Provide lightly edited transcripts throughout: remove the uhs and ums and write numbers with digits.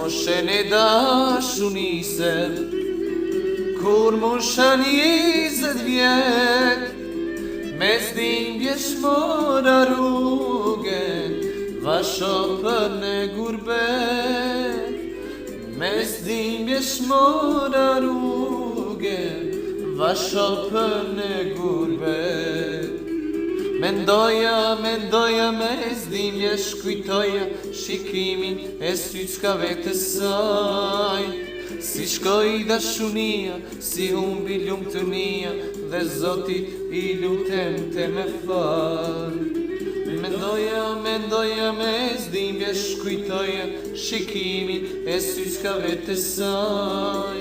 moshën e dashunisë, kur mosha 20 vjet, mes dhimbjesh mora rrugën, vasho për në gurbet. Mes dhimbjesh mora rrugën, vasho për në gurbet. Mendoja mes dhimbjesh, kujtoja shikimin e syçkave të saj. Si shkoi dashunia, si humbi lumtunia, dhe Zotit i lutem të më fal. Mendoja mes dhimbjesh, kujtoja shikimin e syçkave të saj.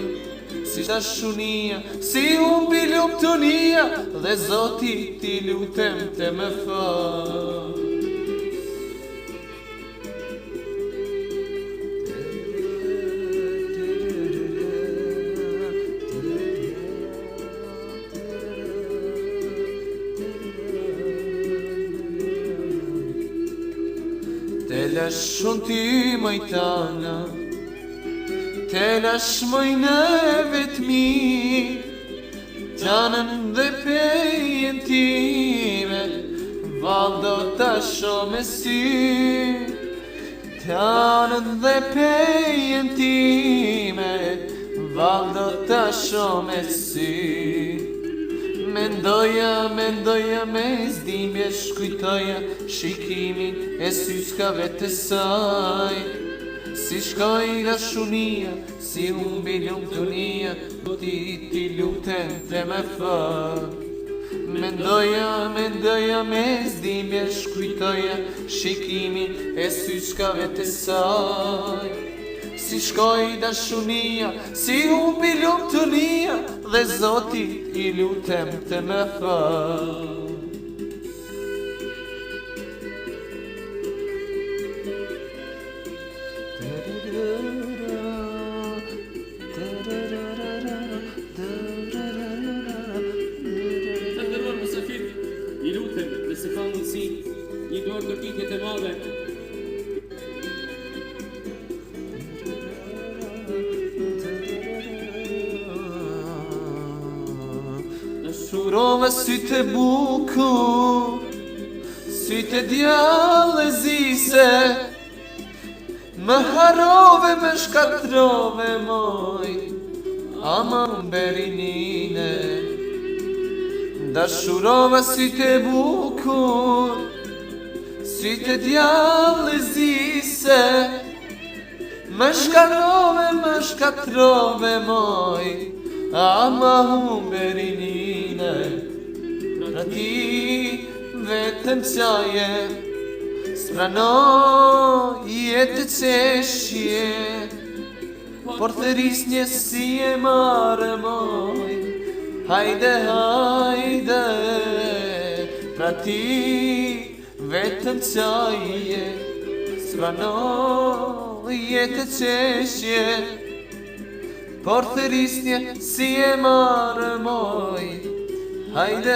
Si dashunia, si humbi lumtunia, dhe Zotit i lutem të më fal. Te lashon ti majtana, te lash mojnë vetmi, tanën dhe pejen time, val do ta shoh me sy. Tanën dhe pejen time, val do ta shoh me sy. Mendoja mes dhimbjesh, kujtoja shikimin e syçkave të saj. Si shkoi dashunia, si humbi lumtunia, ti lutem të më fal. Mendoja mes dhimbjesh, kujtoja shikimin e syçkave të saj. Si shkoi dashunia, si humbi lumtunia, dhe Zotit i lutem të më fal. Të nderuar mysafir, i lutem nëse ka mundësi, një dorë kërkitjet e madhe. Shurova sytë e bukur, sytë e djallë e zise, më harove, më shkatrove moj, ama më berinine. Dashurova sytë e bukur, sytë e djallë e zise, më shkarove, më shkatrove moj, ama humberinine. Pra ti vetëm qaje, spranoj jetë qeshje, por thëris një si e mare moj, hajde, pra ti vetëm qaje, spranoj jetë qeshje, por thërisnje si e marë moj, hajde,